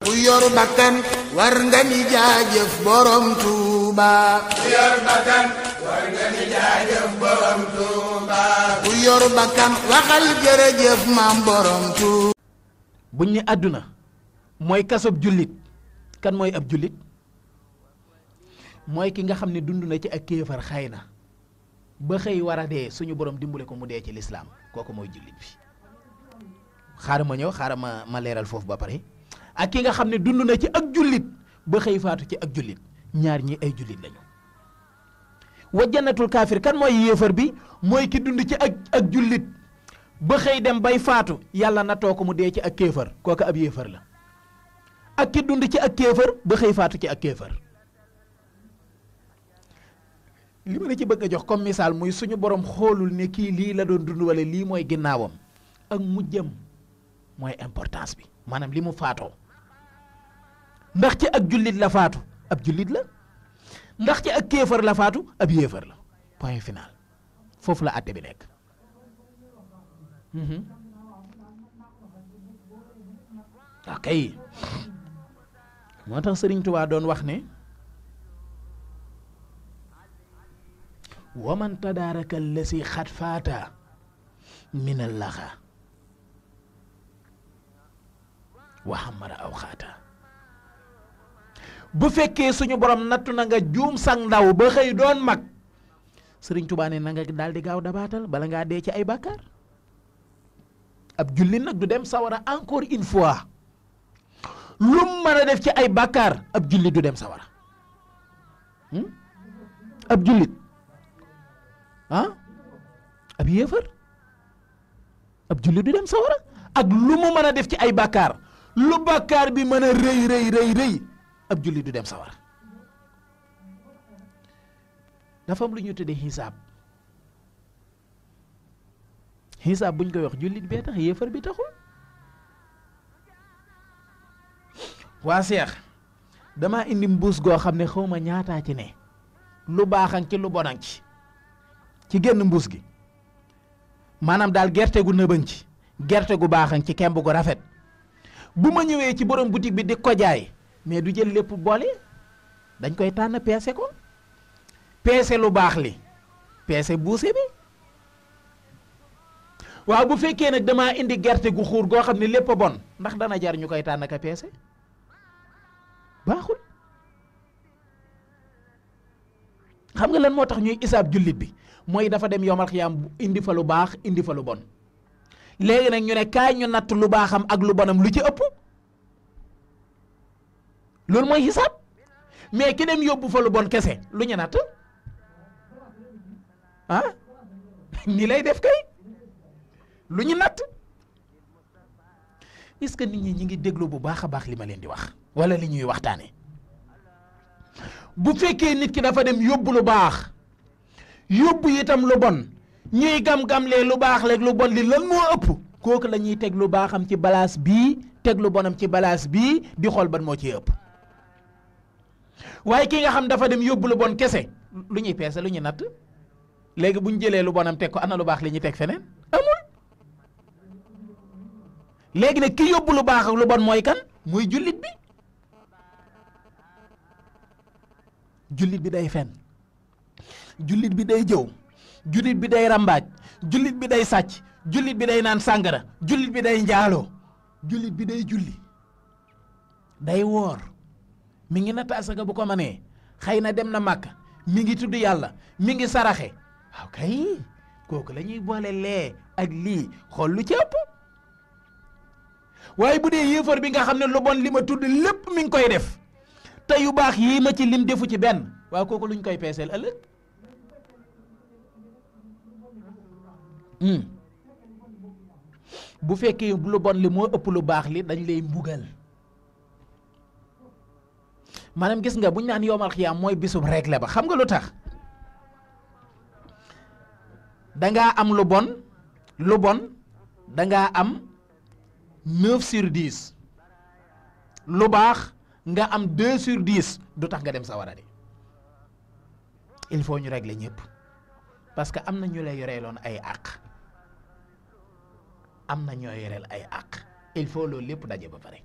ku yor bakkan war nga ni jaajëf borom Tuuba. ku yor bakkan war nga ni jaajëf borom Tuuba. ku yor bakkan waxal jërëjëf maam borom Tuuba. buñ ni àdduna mooy kasob jullit kan mooy ab jullit mooy ki nga xam ne dund na ci ak kéefar xëy na ba xëy war a dee suñu borom dimbale ko mu dee ci lislaam kooku mooy jullit bi. xaaral ma ñëw xaaral ma leeral foofu ba pare ak ki nga xam ne dund na ci ak jullit ba xëy faatu ci ak jullit ñaar ñi ay jullit lañu. wa jannatul kaafir kan mooy yéefar bi mooy ki dund ci ak jullit ba xëy dem bay faatu yàlla natoo ko mu dee ci ak kéefar kooku ab yéefar la. ak ki dund ci ak kéefar ba xëy faatu ci ak kéefar. li ma la ci bëgg a jox comme misaal muy suñu borom xoolul ne kii lii la doon dund wala lii mooy ginnaawam ak mujjam mooy importance bi maanaam li mu faatoo ndax ci ak jullit la faatu ab jullit la ndax ci ak kéefar la faatu ab yéefar la point final foofu la àtte bi nekk. ok moo tax Sëriñ Tuubaa doon wax ne waman tadaaraka lasi xat faata minal laxa waxamara aw xaata bu fekkee suñu borom nattu na nga juum sang ndaw ba xëy doon mag Sëriñ Tuubaa ne na nga daal di gaaw dabaatal bala ngaa dee ci ay bàkkaar. ab jullit nag du dem sawara encore une fois lu mu mën a def ci ay bàkkaar ab jullit du dem sawara ab jullit ab yéefar ab jullit du dem sawara ak lu mu mën a def ci ay bàkkaar lu bàkkaar bi mën a rëy ab jullit du dem sawara. dafa am lu ñu tuddee xisaab buñ koy wax jullit bee tax yéefar bi taxul. waa seex damaa indi mbuus goo xam ne xawma ñaataa ci ne lu baaxan ci lu bonan ci génn mbuus gi maanaam daal gerte gu nëbën ci gerte gu baaxan ci kemb gu rafet bu ma ñëwee ci borom boutique bi di ko jaay mais du jël lépp boole dañ koy tànn peese ko peese lu baax li peese buuse bi waaw bu fekkee nag damaa indi gerte gu xuur goo xam ne lépp a bon ndax dana jar ñu koy tànn ka peese baaxul. xam nga lan moo tax ñuy isaab jullit bi mooy dafa dem yomal xiyaam indi fa lu baax indi fa lu bon léegi nag ñu ne kaay ñu natt lu baaxam ak lu bonam lu ci ëpp loolu mooy xisaab mais ki dem yóbbu fa lu bon kese lu ñu natt ni lay def kay lu ñu natt. est-ce que nit ñi ngi déglu bu baax a baax li ma leen di wax wala li ñuy waxtaane bu fekkee nit ki dafa dem yóbbu lu baax yóbbu itam lu bon ñuy gam-gamlee lu baax leeg lu bon li lan moo ëpp kooku la ñuy teg lu baaxam ci balaas bii teg lu bonam ci balaas bii di xool ban moo ci ëpp waaye ki nga xam dafa dem yóbbu lu bon kese lu ñuy peese lu ñuy natt léegi bu ñu jëlee lu bonam teg ko ana lu baax li ñuy teg feneen amul. léegi nag ki yóbbu lu baax ak lu bon mooy kan mooy jullit bi. jullit bi day fen jullit bi day jëw jullit bi day rambaaj jullit bi day sàcc jullit bi day naan sàngara jullit bi day njaaloo jullit bi day julli day woor mi ngi natt asaka bu ko mënee xëy na dem na Màkka mi ngi tudd yàlla mi ngi saraxe waaw kay kooku la ñuy boole lee ak lii xool lu ci ëpp waaye bu dee yéefar bi nga xam ne lu bon li ma tudd lépp mi ngi koy def te yu baax yii ma ci lim defu ci benn waaw kooku luñ koy peeseel ëllëg bu fekkee lu bon li moo ëpp lu baax li dañ lay mbugal maanaam gis nga buñ naan yowmal xiyaam mooy bisub réglé ba xam nga lu tax dangaa am lu bon dangaa am 9/10 lu baax nga am 2/10 du tax nga dem sawara de il faut ñu régler ñëpp parce que am na ñu lay yoreeloon ay àq am na ñoo yoreel ay àq il faut loolu lépp daje ba pare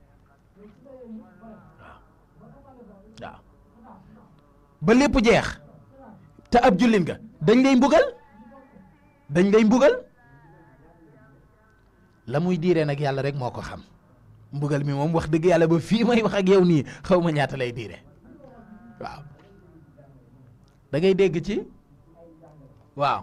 waaw ba lépp jeex te ab jullit nga dañ lay mbugal la muy diire nag yàlla rek moo ko xam mbugal mi moom wax dëgg yàlla ba fii may wax ak yow nii xaw ma ñaata lay diire waaw da ngay dégg ci waaw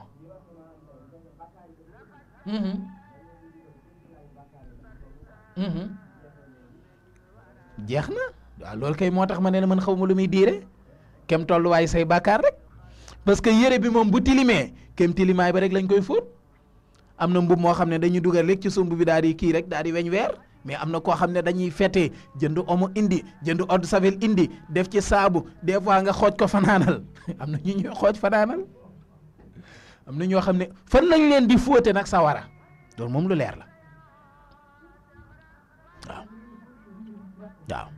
jeex na waaw loolu kay moo tax ma ne la man xaw ma lu muy diire kem tolluwaay say bàkkaar rek parce que yére bi moom bu tilimee kem tilimaay ba rek lañ koy fóot am na mbub moo xam ne dañuy dugal rek ci sumb bi daal di kii rek daal di weñ weer mais am na koo xam ne dañuy fete jënd omo indi jënd eau de javel indi def ci saabu des fois nga xooj ko fanaanal am na ñu ñuy xooj fanaanal am na ñoo xam ne fan lañ leen di fóote nag sawara loolu moom lu leer la waaw waaw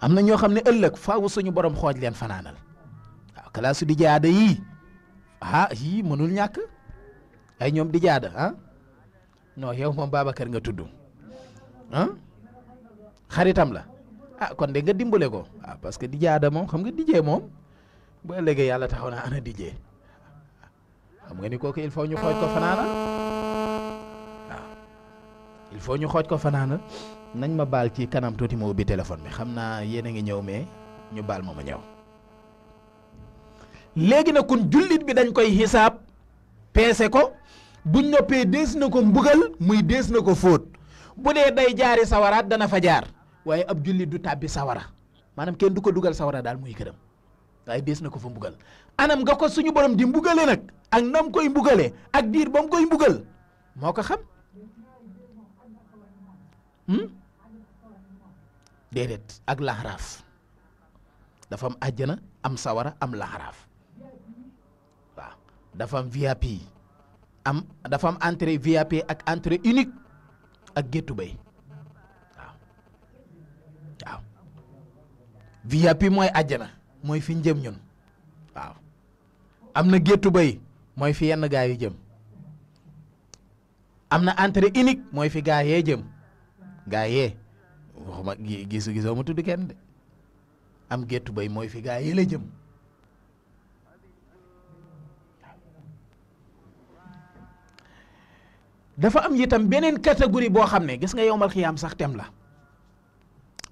am na ñoo xam ne ëllëg faaw suñu borom xooj leen fanaanal waaw kalaasu di jaada yii yii mënul ñàkk ay ñoom di jaada non yow moom Babacar nga tudd xaritam la kon de nga dimbale ko parce que di jaada moom xam nga dijee moom bu ëllëgee yàlla taxaw naa ana dijee xam nga ni kooku il faut ñu xooj ko fanaanal waaw il faut ñu xooj ko fanaanal nañ ma baal ci kanam tuuti ma ubbi téléphone bi xam naa yéen a ngi ñëw mais ñu baal ma ñëw léegi nag kun jullit bi dañ koy xisaab peese ko buñ noppee dees na ko mbugal muy dees na ko fóot bu dee day jaari sawaraat dana fa jaar waaye ab jullit du tàbbi sawara maanaam kenn du ko dugal sawara daal muy këram waaye dees na ko fa mbugal anam nga ko suñu borom di mbugale nag ak nam koy mbugale ak diir ba mu koy mbugal moo ko xam déedéet ak laxaraaf dafa am àjjana am sawara am laxaraaf waaw dafa am VIP dafa am entrée VIP ak entrée unique ak géttu bay waaw VIP mooy àjjana mooy fi ñu jëm ñun waaw am na géttu bay mooy fi yenn gaa yu jëm am na entrée unique mooy fi gaa yee jëm gaa yee waxuma gisoo ma tudd kenn de am géttu bay mooy fi gaa yee la jëm dafa am itam beneen catégorie boo xam ne gis nga yowmal xiyaam sax tem la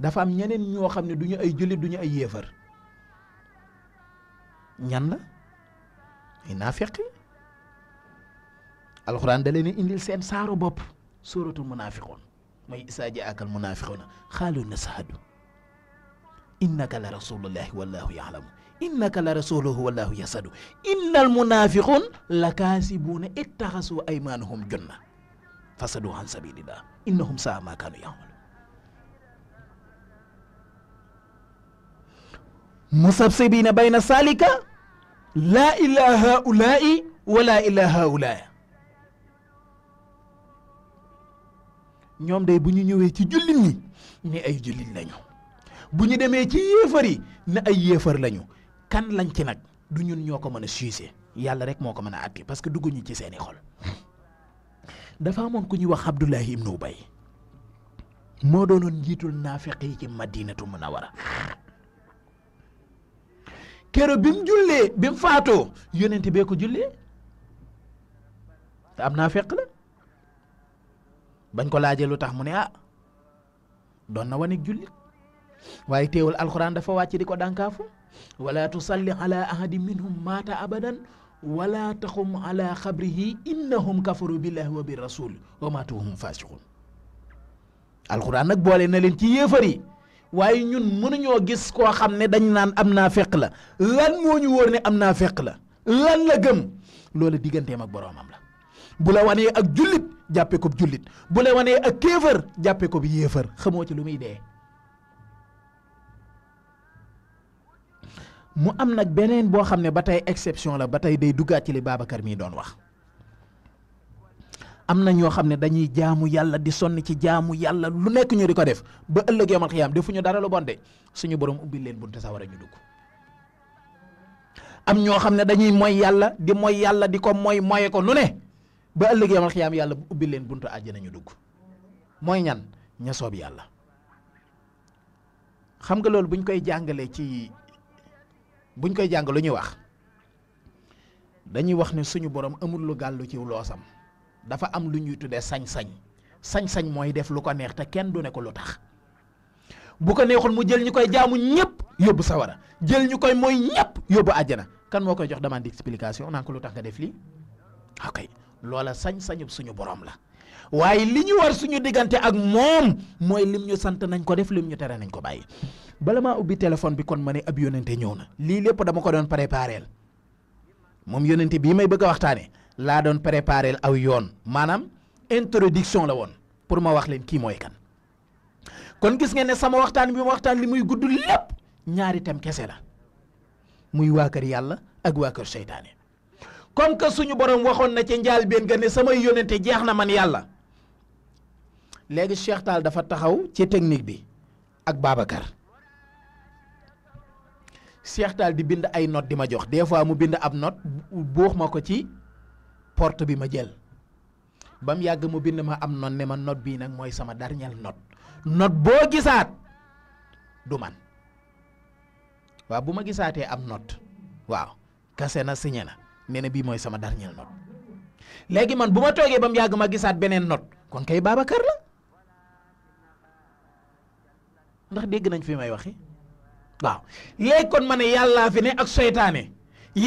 dafa am ñeneen ñoo xam ne du ñu ay jullit du ñu ay yéefar ñan la ay naafeq alxuraan da leen indil seen saaru bopp suuratul munaafiqoon mooy izaa jaa'aka al munaafiquuna qaaluu nashhadu innaka la rasulullahi wallahu yaalamu innaka la rasuluhu wallahu yasadu innal munaafiquun la kaasibuuna ittaxasu aymaanahum junna fasadu an sabilillah innahum saa maa kaanu ya'maluun musabsibiina bayna saalika laa ilaa haa'ulaa'i wa laa ilaa haa'ulaa'i ñoom day bu ñu ñëwee ci jullit ñi ne ay jullit lañu bu ñu demee ci yéefar yi ne ay yéefar lañu kan lañ ci nag du ñun ñoo ko mën a juger yàlla rek moo ko mën a àtte parce que dugguñu ci seeni xol dafa amoon ku ñuy wax Abdullahi ibnu Ubay moo doonoon njiitul naafeq yi ci Madinatu Munawara keroog bi mu jullee bi mu faatoo yonent bee ko jullee te am naafeq la bañ ko laajee lu tax mu ne doon na wanig jullit waaye teewul alxuraan dafa wàcc di ko dànkaafu wala tusalli ala ahadin minhum maata abadan wala taxum ala xabrihi innahum kafaru billahi wa bi rasul wa maatu hum fasiqun alxuraan nag boole na leen ci yéefar yi waaye ñun mënuñoo gis koo xam ne dañ naan am naa fekk la lan moo ñu wóor ne am naa fekk la lan la gëm loolu digganteem ak boroomam la bu la wanee ak jullit jàppe ko jullit bu la wanee ak kéefër jàppe ko bi yéefër xamoo ci lu muy dee mu am nag beneen boo xam ne ba tey exception la ba tey day duggaat ci li Babacar mii doon wax am na ñoo xam ne dañuy jaamu yàlla di sonn ci jaamu yàlla lu nekk ñu di ko def ba ëllëg yawmal xiyaam defuñu dara lu bon de suñu borom ubbil leen bunte sawara ñu dugg am ñoo xam ne dañuy mooy yàlla di ko moye ko nu ne ba ëllëg yawmal xiyaam yàlla ubbil leen buntu àjjana ñu dugg mooy ñan ña soob yàlla xam nga loolu buñ koy jàngalee ci buñ koy jàng lu ñuy wax dañuy wax ne suñu borom amul lu gàllu ci loosam dafa am lu ñuy tuddee sañ-sañ sañ-sañ mooy def lu ko neex te kenn du ne ko lu tax bu ko neexul mu jël ñu koy jaamu ñëpp yóbbu sawara jël ñu koy mooy ñëpp yóbbu àjjana kan moo koy jox demande d'explication naan ko lu tax nga def lii ok loola sañ-sañub suñu borom la waaye li ñu war suñu diggante ak moom mooy lim ñu sant nañ ko def lim ñu tere nañ ko bàyyi bala maa ubbi téléphone bi kon ma ne ab yónente ñëw na lii lépp dama ko doon prépareel moom yónente bii may bëgg a waxtaane laa doon prépareel aw yoon maanaam introduction la woon pour ma wax leen kii mooy kan kon gis ngeen ne sama waxtaan bi ma waxtaan li muy gudd lépp ñaari tem kese la muy waa kër yàlla ak waa kër seytaane comme que suñu borom waxoon na ci njaal benn ga ne samay yónente jeex na man yàlla léegi Cheikh Tall dafa taxaw ci technique bi ak Babacar Cheikh Tall di bind ay note di ma jox des fois mu bind ab note buux ma ko ci porte bi ma jël ba mu yàgg mu bind ma am note ne ma note bii nag mooy sama dernière note boo gisaat du man waaw bu ma gisaatee am note waaw kase na signé na nee na bii mooy sama dernière note léegi man bu ma toogee ba mu yàgg ma gisaat beneen note kon kay Babacar la ndax dégg nañ fi may waxi waaw léegi kon ma ne yàllaa fi ne ak seytaane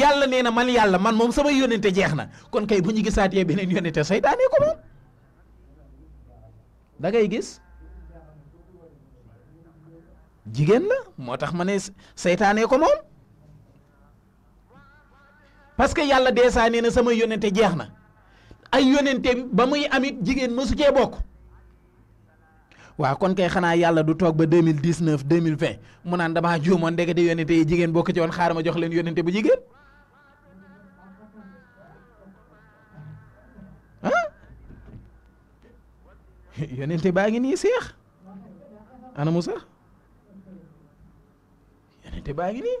yàlla nee na man yàlla man moom sama yónente jeex na kon kay bu ñu gisaatee beneen yónente seytaane ko moom da ngay gis jigéen la moo tax ma ne seytaane ko moom parce que yàlla deesaa nee na sama yónente jeex na ay yónente ba muy amit jigéen mësu cee bokk waaw kon kay xanaa yàlla du toog ba 2019 2020 mu naan damaa juumoon ndekete yónente yi jigéen bokk ci woon xaaral ma jox leen yónente bu jigéen ah yónente baa ngi nii seex ana mu sax yónente baa ngi nii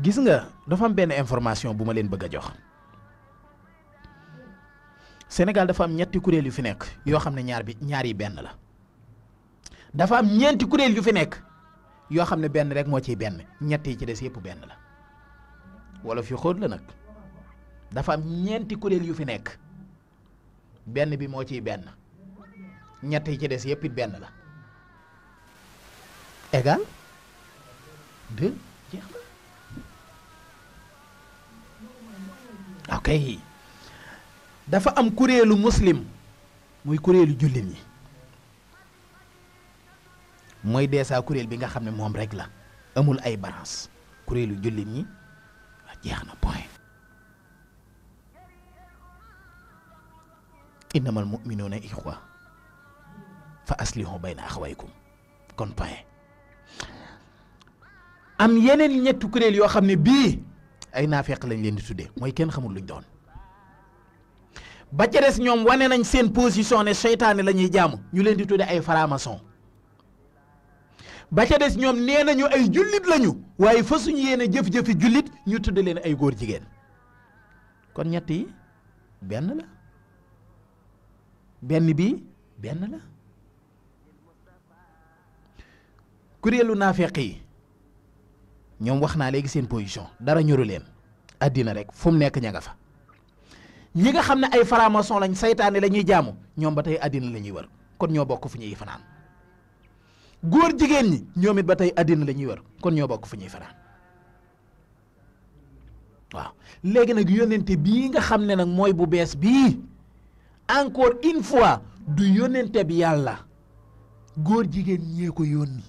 gis nga dafa am benn information bu ma leen bëgg a jox Sénégal dafa am ñetti kuréel yu fi nekk yoo xam ne ñaar yi benn la dafa am ñeenti kuréel yu fi nekk yoo xam ne benn rek moo ciy benn ñett yi ci des yëpp benn la wala fi xóot la nag dafa am ñeenti kuréel yu fi nekk benn bi moo ciy benn ñett yi ci des yëpp it benn la égal deux jeex na ok dafa am kuréelu muslim muy kuréelu jullit ñi mooy deesaa kuréel bi nga xam ne moom rek la amul ay branche kuréelu jullit ñi jeex na point innamal mu'minuuna ixwa fa aslihu bayna axawaykum kon point am yeneen ñetti kuréel yoo xam ne bii ay naafeq lañ leen di tuddee mooy kenn xamul luñ doon ba ca des ñoom wane nañ seen position ne seytaane la ñuy jaamu ñu leen di tuddee ay franc-maçon ba ca des ñoom nee nañu ay jullit lañu waaye fa suñu yéene jëf-jëfi jullit ñu tudde leen ay góor jigéen kon ñett yi benn la benn bi benn la kuréelu naafeq yi ñoom wax naa léegi seen position dara ñoru leen àddina rek fu mu nekk ña nga fa ñi nga xam ne ay franc-maçon lañ saytaane la ñuy jaamu ñoom ba tey àddina la ñuy wër kon ñoo bokk fu ñuy fanaan góor jigéen ñi ñoom it ba tey àddina la ñuy wër kon ñoo bokk fu ñuy fanaan waaw léegi nag yónnente bii nga xam ne nag mooy bu bees bii encore une fois du yónnente bi yàlla góor jigéen ñee ko yónni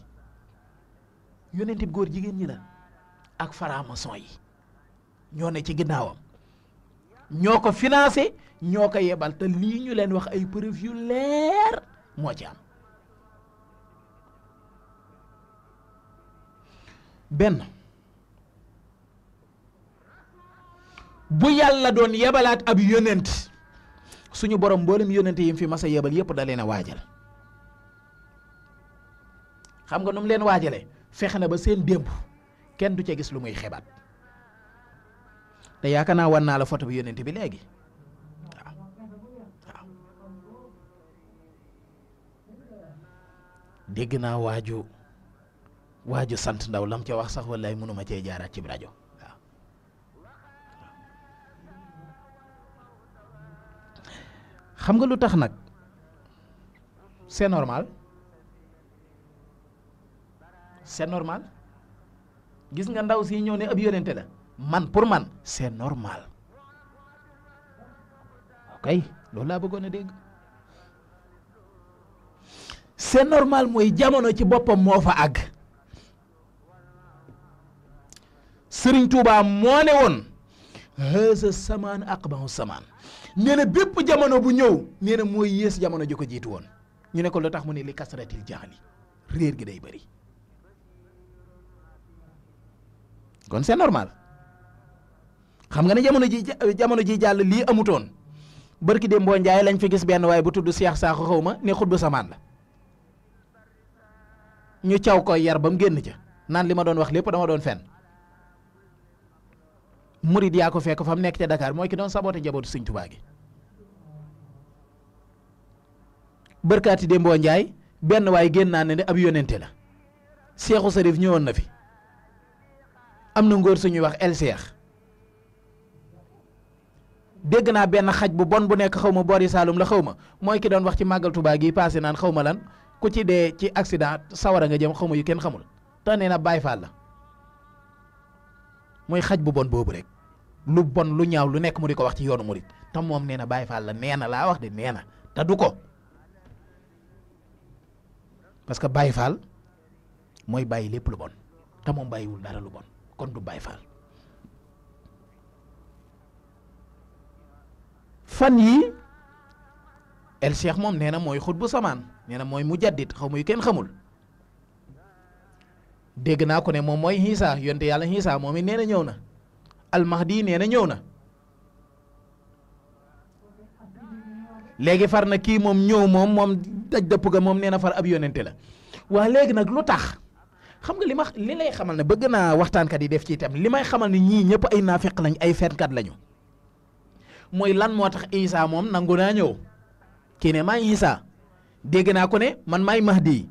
yónnente bi góor jigéen ñi la ak franc-maçon yi ñoo ne ci ginnaawam ñoo ko financé ñoo ko yebal te lii ñu leen wax ay preuve yu leer moo ci am benn bu yàlla doon yebalaat ab yónent suñu borom mboolem yónent yi fi mas a yebal yépp da leen a waajal xam nga nu mu leen waajale fexe na ba seen démb kenn du ca gis lu muy xebaat te yaakaar naa wan naa la photo bi yónent bi léegi waaw waaw dégg naa waaju sant ndaw lam ca wax sax wallaay mënuma cee jaaraat ci rajo waaw xam nga lu tax nag c'est normal gis nga ndaw si ñëw ne ab yonente la man pour man c'est normal ok loolu laa bëggoon a dégg c'est normal mooy jamono ci boppam moo fa àgg Sëriñ Tuubaa moo ne woon haza samaan aqbahu samaan nee na bépp jamono bu ñëw nee na mooy yées jamono ji ko jiitu woon ñu ne ko lu tax mu ne li kasratil jaxli réer gi day bëri kon c'est normal xam nga ne jamono ji jàll lii amutoon barki dem boo njaay lañ fi gis benn waaye bu tudd Seex Saaxo xaw ma ne xutbu samaan la ñu caw koy yar ba mu génn ca naan li ma doon wax lépp dama doon fen murid yaa ko fekk fa mu nekk ca Dakar mooy ki doon saboté njabootu Sëñ Tuubaa gi bërkaati dem boo njaay benn waaye génn naa ne ab yonente la Seexu Sarif ñëwoon na fi am na ngóor suñuy wax el Seex dégg naa benn xaj bu bon bu nekk xaw ma boori Saalum la xaw ma mooy ki doon wax ci màggal Tuubaa gi passé naan xaw ma lan ku ci dee ci accident sawara nga jëm xaw ma yu kenn xamul te nee na Baay Faal la mooy xaj bu bon boobu rek lu bon lu ñaaw lu nekk mu di ko wax ci yoonu murit te moom nee na Baay Faal la nee na laa wax de nee na te du ko parce que Baay Faal mooy bàyyi lépp lu bon te moom bàyyiwul dara lu bon kon du Baay Faal fan yii el Cheikh moom nee na mooy xutbu samaan nee na mooy mujaddid xaw ma yu kenn xamul dégg naa ko ne moom mooy Iisa yonte yàlla Iisa moom it nee na ñëw na almahdi nee na ñëw na léegi far na kii moom ñëw moom daj dëpp ga moom nee na far ab yonente la waa léegi nag lu tax xam nga li lay xamal ne bëgg naa waxtaankat yi def ci itam li may xamal ne ñii ñëpp ay naafeq lañ ay fenkat lañu mooy lan moo tax Iisa moom nangu naa ñëw kii ne maay Iisa dégg naa ko ne man maay mahdi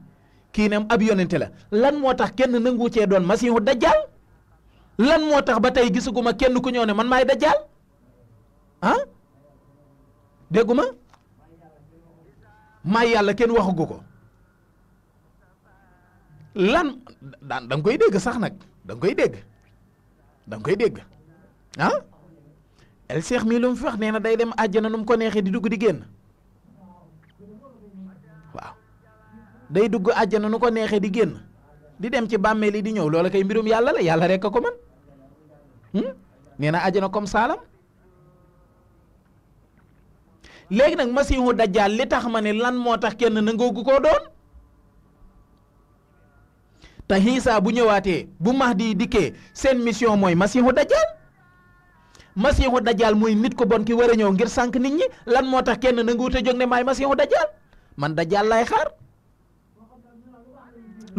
kii ne ab yonente la lan moo tax kenn nangu cee doon masiixu dajjal lan moo tax ba tey gisaguma kenn ku ñëw ne man maay dajjal ah dégguma maay yàlla kenn waxagu ko lan da nga koy dégg sax nag da nga koy dégg ah el Cheikh mii lu mu fi wax nee na day dem àjjana nu mu ko neexee di dugg di génn waaw day dugg àjjana nu ko neexee di génn di dem ci bàmmeel yi di ñëw loola kay mbirum yàlla la yàlla rek a ko man nee na àjjana comme saalam léegi nag masiixu dajjaal li tax ma ne lan moo tax kenn nangoogu koo doon te Iisa bu ñëwaatee bu Mahdi dikkee seen mission mooy masiixu dajjaal masiixu dajjaal mooy nit ko bon ki war a ñëw ngir sànq nit ñi lan moo tax kenn nanguwut a jóg ne maay masiixu dajjaal man dajjaal laay xaar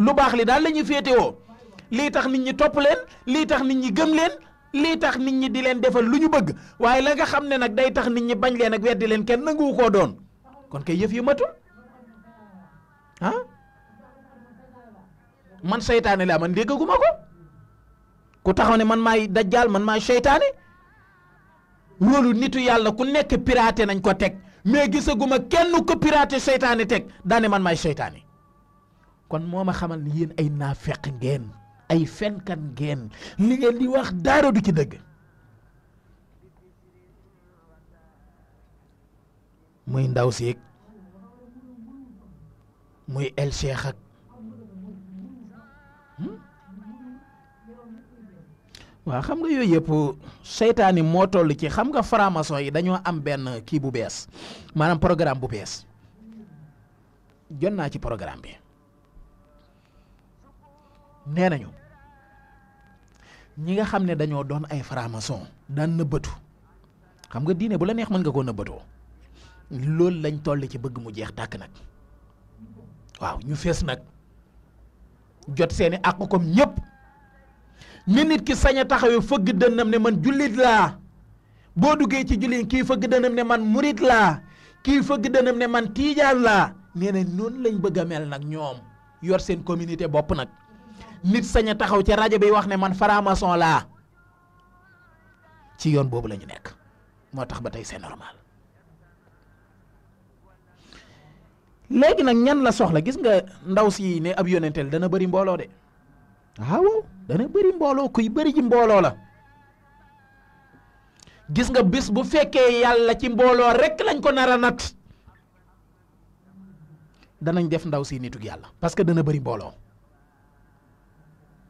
lu baax li daal la ñuy féetewoo lii tax nit ñi topp leen lii tax nit ñi gëm leen lii tax nit ñi di leen defal lu ñu bëgg waaye la nga xam ne nag day tax nit ñi bañ leen ak weddi leen kenn nanguwu koo doon kon kay yëf yi matul ah man seytaane laa man déggaguma ko ku taxaw ne man maay dajjaal man maay seytaane loolu nitu yàlla ku nekk piraté nañ ko teg mais gisaguma kenn ko piraté seytaane teg daane man maay seytaane kon moo ma xamal ni yéen ay naafeq ngeen ay fenkat ngeen li ngeen di wax dara du ci dëgg muy ndaw siig muy el Cheikh ak waaw xam nga yooyu yëpp seytaane moo toll ci xam nga franc-maçon yi dañoo am benn kii bu bees maanaam programme bu bees jot naa ci programme bi nee nañu ñi nga xam ne dañoo doon ay franc-maçon daan nëbbatu xam nga diine bu la neex mën nga koo nëbbatoo loolu lañ toll ci bëgg mu jeex tàkk nag waaw ñu fees nag jot seeni àq comme ñëpp ni nit ki sañ a taxawee fëgg dënnam ne man jullit laa boo duggee ci jullit kii fëgg dënnam ne man murit laa kii fëgg dënnam ne man tiijaan laa nee na noonu lañ bëgg a mel nag ñoom yor seen communauté bopp nag nit sañ a taxaw ca rajo bi wax ne man franc-maçon laa ci yoon boobu la ñu nekk moo tax ba tey c'est normal. léegi nag ñan la soxla gis nga ndaw si ne ab yonenteel dana bëri mbooloo de waaw dana bëri mbooloo kuy bëri ji mbooloo la gis nga bis bu fekkee yàlla ci mbooloo rekk lañ ko nar a nat danañ def ndaw si nitug yàlla parce que dana bëri mbooloo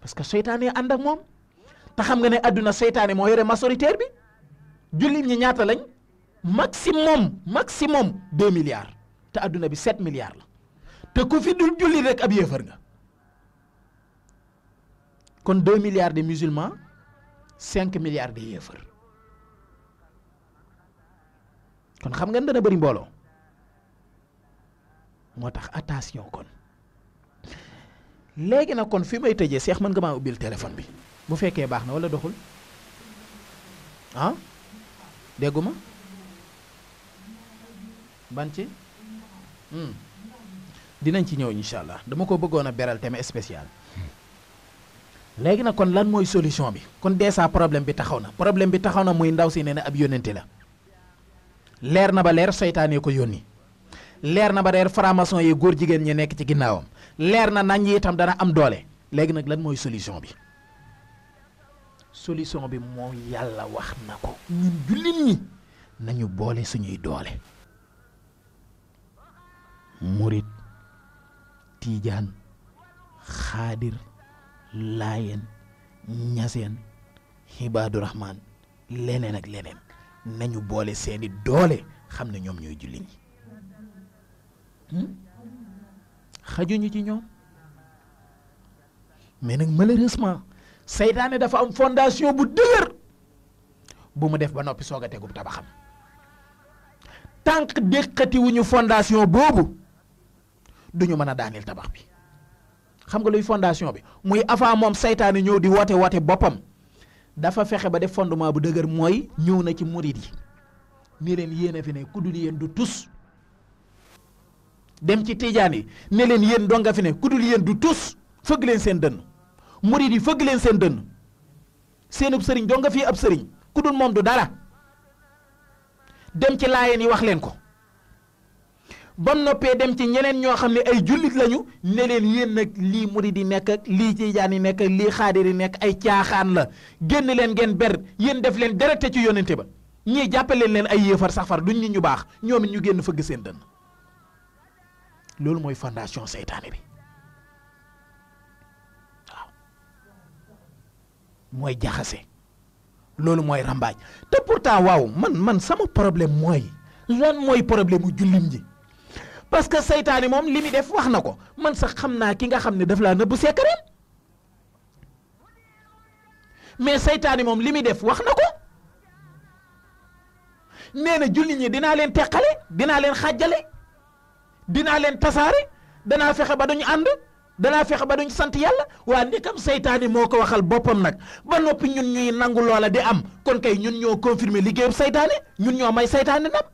parce que seytaane ànd ak moom te xam nga ne àdduna seytaane moo yore majoritaire bi jullit ñi ñaata lañ maximum 2 milliards te àdduna bi 7 milliards la te ku fi dul jullit rek ab yéefar nga kon 2 milliards de musulmans 5 milliards de yéefar kon xam nga dana bëri mbooloo moo tax attention kon léegi nag kon fi may tëjee Cheikh mën nga maa ubbil téléphone bi bu fekkee baax na wala doxul ah dégguma ban ci dinañ ci ñëw incha allah dama ko bëggoon a beral thème spécial léegi nag kon lan mooy solution bi kon déjà problème bi taxaw na muy ndaw si nee na ab yónnente la leer na ba leer seytaane ko yónni leer na ba leer franc-maçon yi góor jigéen ñi nekk ci ginnaawam leer na nañ itam dana am doole léegi nag lan mooy solution bi solution bi moo yàlla wax na ko ñun jullit ñi nañu boole suñuy doole murit tiijaan xaadir laayeen ñaseen xibaadu rahmaan leneen ak leneen nañu boole seeni doole xam ne ñoom ñooy jullit ñi xajuñu ci ñoom mais nag malheureusement seytaane dafa am fondation bu dëgër bu mu def ba noppi soog a tegub tabaxam tànk déqati wuñu fondation boobu duñu mën a daaneel tabax bi xam nga luy fondation bi muy avant moom seytaane ñëw di woote boppam dafa fexe ba def fondement bu dëgër mooy ñëw na ci murid yi ni leen yéen a fi ne ku dul yéen du tus dem ci tijaan yi ne leen yéen doo nga fi ne ku dul yéen du tus fëgg leen seen dënn murid yi fëgg leen seen dënn seenub sëriñ doo nga fii ab sëriñ ku dul moom du dara dem ci laayeen yi wax leen ko ba noppee dem ci ñeneen ñoo xam ne ay jullit lañu ne leen yéen nag lii murid yi nekk ak lii tijaan yi nekk ak lii xaadir yi nekk ay caaxaan la génn leen ngeen ber yéen def leen derete ci yonente ba ñii jàppaleen leen ay yéefar sax far duñ nit ñu baax ñoom it ñu génn fëgg seen dënn loolu mooy fondation seytaane bi waaw mooy jaxase loolu mooy rambaaj te pourtant waaw man sama problème mooy lan mooy problème mu jullit ñi parce que seytaane moom li muy def wax na ko man sax xam naa ki nga xam ne daf laa nëbb secret mais seytaane moom li muy def wax na ko nee na jullit ñi dinaa leen teqale dinaa leen xàjjale dinaa leen tasaare danaa fexe ba duñ ànd danaa fexe ba duñ sant yàlla waa ndekam seytaane moo ko waxal boppam nag ba noppi ñun ñuy nangu loola di am kon kay ñun ñoo confirmer liggéeyam seytaane ñun ñoo may seytaane nam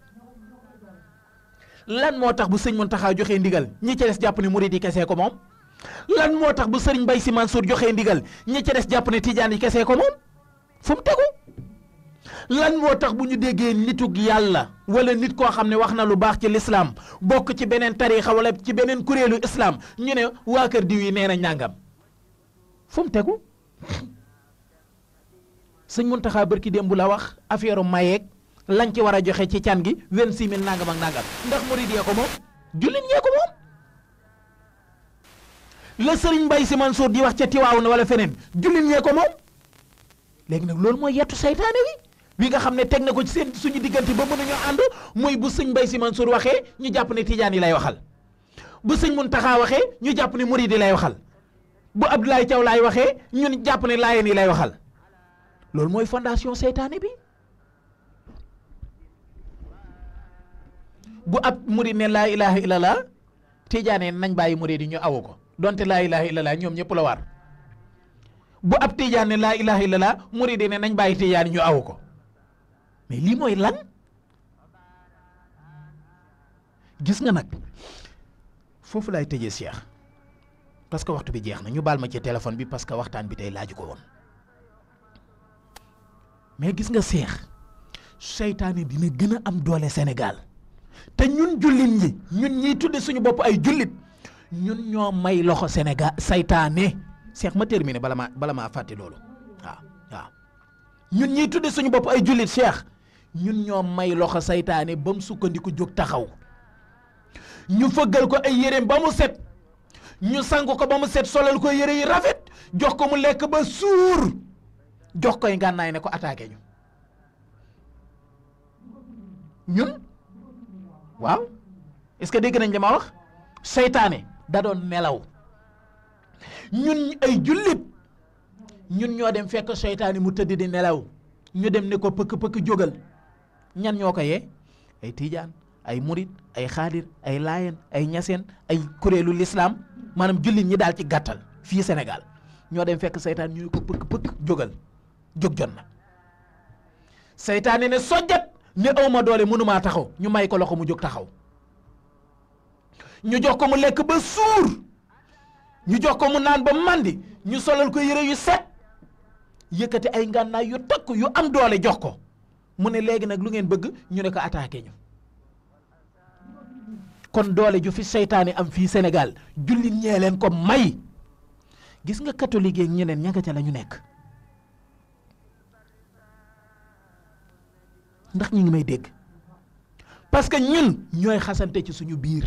lan moo tax bu sëñ Mountakha joxee ndigal ñi ci des jàpp ne murid yi kesee ko moom lan moo tax bu sëriñ Mbaye Sy Mansour joxee ndigal ñi ci des jàpp ne tijaan yi kesee ko moom fu mu tegu lan moo tax bu ñu déggee nitug yàlla wala nit koo xam ne wax na lu baax ci lislaam bokk ci beneen tariixa wala ci beneen kuréelu islam ñu ne waa kër diw yi nee na ñàngam fu mu tegu sëñ Mountakha barki démb la wax affaire mayeeg lañ ci war a joxe ci can gi 26 000 nangam ak nangam ndax murid yee ko moom jullit ñee ko moom la sëriñ Mbaye Sy Mansour di wax ca Tiwaawan wala feneen jullit ñee ko moom léegi nag loolu mooy yettu seytaane wi nga xam ne teg na ko ci seen suñu diggante ba mënuñoo ànd muy bu sëñ Mbaye Sy Mansour waxee ñu jàpp ne tijaan yi lay waxal bu sëñ Mountakha waxee ñu jàpp ne murid yi lay waxal bu Abdoulaye Thiaw laay waxee ñun jàpp ne laayeen yi lay waxal loolu mooy fondation seytaane bi bu ab murid ne laa ilaha illallah tijaane nañ bàyyi murid yi ñu awu ko donte laa ilaha illallah ñoom ñëpp la war bu ab tijaan ne laa ilaha illallah murid yi ne nañ bàyyi tijaan ñu awu ko mais lii mooy lan gis nga nag foofu laay tëjee Cheikh parce que waxtu bi jeex na ñu baal ma ci téléphone bi parce que waxtaan bi tey laaju ko woon mais gis nga seex seytaane dina gën a am doole Sénégal te ñun jullit ñi ñun ñiy tudde suñu bopp ay jullit ñun ñoo may loxo Sénégal seytaane seex ma terminé bala maa fàtte loolu waaw ñun ñiy tudde suñu bopp ay jullit seex ñun ñoo may loxo seytaane ba mu sukkandiku jóg taxaw ñu fëggal ko ay yéreem ba mu set ñu sang ko ba mu set solal ko yére yi rafet jox ko mu lekk ba suur jox koy ngànnaay ne ko attaqué ñun waaw est-ce que dégg nañ li ma wax seytaane da doon nelaw ñun ay jullit ñun ñoo dem fekk seytaane mu tëdd di nelaw ñu dem ne ko pëkk jógal ñan ñoo ko yee ay tiijaan ay murit ay xaadir ay laayeen ay ñaseen ay kuréelu lislaam maanaam jullit ñi daal ci gàttal fii Sénégal ñoo dem fekk seytaan ñu ko pëkk jógal jóg jot na seytaane ne sojjat ne awma doole mënumaa taxaw ñu may ko loxo mu jóg taxaw ñu jox ko mu lekk ba suur ñu jox ko mu naan ba mandi ñu solal ko yére yu set yëkkati ay ngànnaay yu takk yu am doole jox ko mu ne léegi nag lu ngeen bëgg ñu ne ko attaqué ñu kon doole ju fi seytaane am fii Sénégal jullit ñee leen ko may gis nga catholique yeeg ñeneen ña nga ca la ñu nekk ndax ñu ngi may dégg parce que ñun ñooy xasante ci suñu biir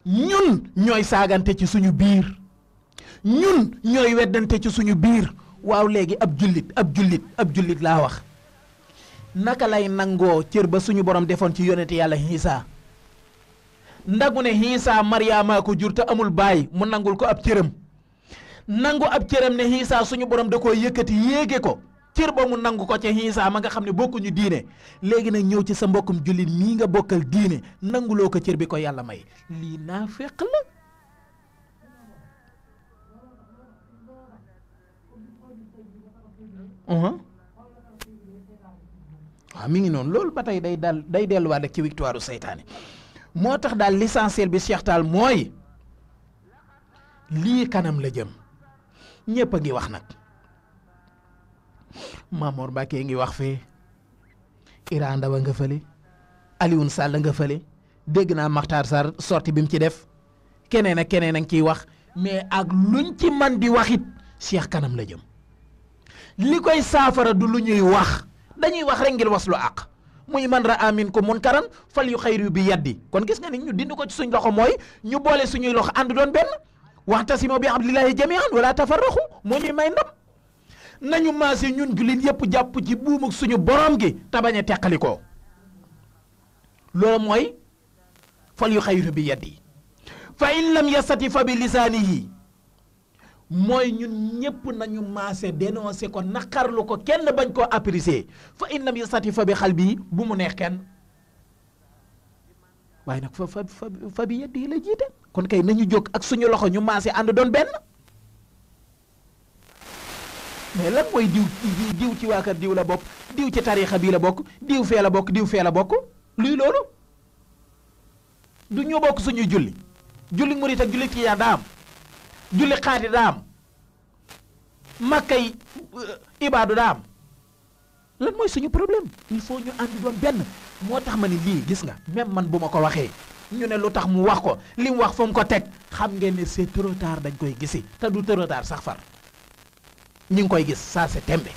ñun ñooy saagante ci suñu biir ñun ñooy weddante ci suñu biir waaw léegi ab jullit laa wax naka lay nangoo cër ba suñu borom defoon ci yonente yàlla Iisa ndagu ne Iisa Maryaama ko jur te amul baay mu nangul ko ab cëram nangu ab cëram ne Iisa suñu borom da koo yëkkati yéege ko cër ba mu nangu ko ca Iisa ma nga xam ne bokkuñu diine léegi nag ñëw ci sa mbokkum jullit mii nga bokkal diine nanguloo ko cër bi ko yàlla may lii naafeq la waaw mi ngi noonu loolu ba tey day delluwaat rek ci victoire u seytaane moo tax daal l'essentiel bi Cheikh Tall mooy lii kanam la jëm ñépp a ngi wax nag Mamor Mbacke ngi wax fee Iran Ndawa nga fële Alioune Sall nga fële dégg naa Makhtar Sarr sorti bi mu ci def keneen ak keneen a ngi ciy wax mais ak luñ ci man di waxit Cheikh kanam la jëm li koy saafara du lu ñuy wax dañuy wax rek ngir waslu àq muy man raa minkum munkaran fal yuxayyiru bi yaddi kon gis nga ni ñu dindi ko ci suñ loxo mooy ñu boole suñuy loxo ànd doon benn waxtasimu bi hablillahi jami'an wala tafarraqu moo ñuy may ndam nañu maase ñun jullit yëpp jàpp ci buumug suñu borom gi te bañ a teqalikoo loolu mooy fal yuxayyiru bi yaddi fa in lam yastati fa bi lisaanihi mooy ñun ñëpp nañu maase dénoncé ko naqarlu ko kenn bañ koo apprécier fa in lam yastati fa bi xalbi bu mu neex kenn waaye nag fa bi yaddi la jiite kon kay nañu jóg ak suñu loxo ñu maase ànd doon benn mais lan mooy diw ci waa kër diw la bokk diw ci tariixa bii la bokk diw fee la bokk diw fee la bokk luy loolu du ñu bokk suñuy julli murit ak julli tijaan daa am julli xaadir daa am makkay ibaadu daa am lan mooy suñu problème il faut ñu ànd doon benn moo tax ma ni lii gis nga même man bu ma ko waxee ñu ne lu tax mu wax ko li mu wax fa mu ko teg xam ngeen ne c'est trop tard dañ koy gisi te du trop tard sax far ñu ngi koy gis ça c'est tembe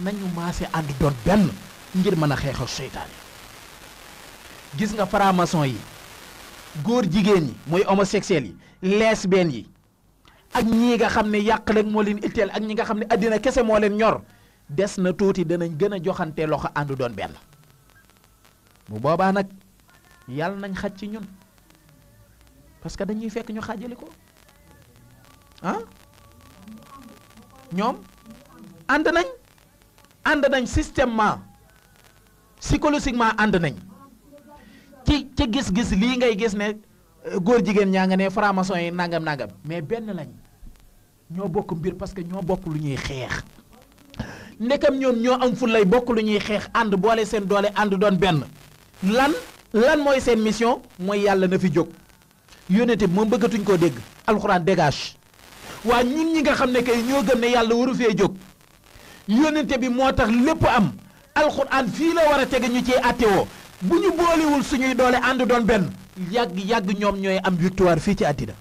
nañu maase ànd doon benn ngir mën a xeexal seytaane gis nga franc-maçon yi góor jigéen ñi mooy homosexuels yi lesbiennes yi ak ñii nga xam ne yàq rek moo leen itteel ak ñi nga xam ne àddina kese moo leen ñor des na tuuti danañ gën a joxante loxo ànd doon benn bu boobaa nag yàlla nañ xaj ci ñun parce que dañuy fekk ñu xaajali ko ah ñoom ànd nañ systémement psychologiquement ànd nañ ci gis-gis lii ngay gis ne góor jigéen ñaa nga ne franc-maçon yi nangam mais benn lañ ñoo bokk mbir parce que ñoo bokk lu ñuy xeex ndekam ñoom ñoo am fu lay bokk lu ñuy xeex ànd boole seen doole ànd doon benn lan mooy seen mission mooy yàlla na fi jóg yónnente bi moom bëggatuñ koo dégg alxuraan dégage. waa ñun ñi nga xam ne kay ñoo gëm ne yàlla waru fee jóg yónnente bi moo tax lépp am alxuraan fii la war a tege ñu ciy attewoo bu ñu boolewul suñuy doole ànd doon benn yàgg ñoom ñooy am victoire fii ci àddina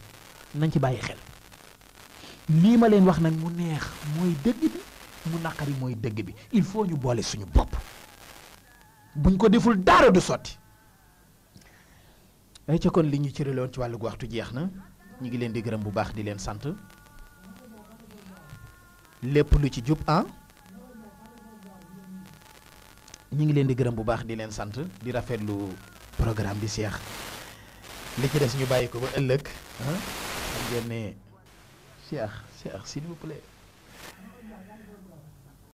nañ ci bàyyi xel. lii ma leen wax nag mu neex mooy dëgg bi mu naqari mooy dëgg bi il faut ñu boole suñu bopp buñ ko deful dara du sotti. ay ca kon li ñu cëraloon ci wàllu waxtu jeex na ñu ngi leen di gërëm bu baax di leen sant lépp lu ci jub ñu ngi leen di gërëm bu baax di leen sant di rafetlu programme bi Cheikh li ci des ñu bàyyi ko ba ëllëg xam ngeen ne Cheikh s'il vous plaît